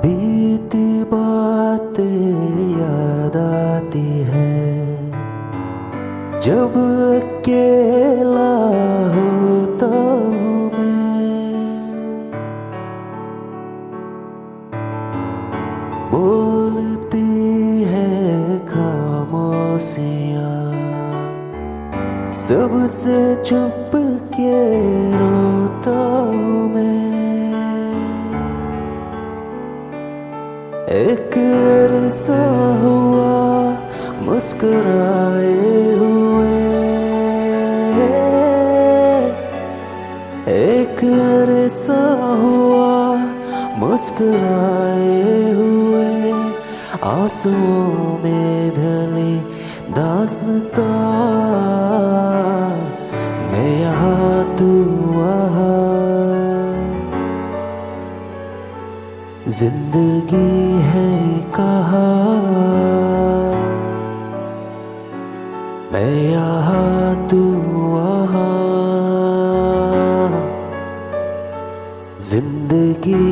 बीती बातें याद आती है जब अकेला होता हूँ मैं। बोलती है खामोशियाँ, सबसे चुप के रोता हूँ मैं। एक अरसा हुआ मुस्कुराए हुए, एक अरसा हुआ मुस्कुराए हुए। आंसुओं में ढली दास्तां, मैं यहाँ तू वहाँ। जिंदगी है कहाँ, मैं यहाँ तू वहाँ। जिंदगी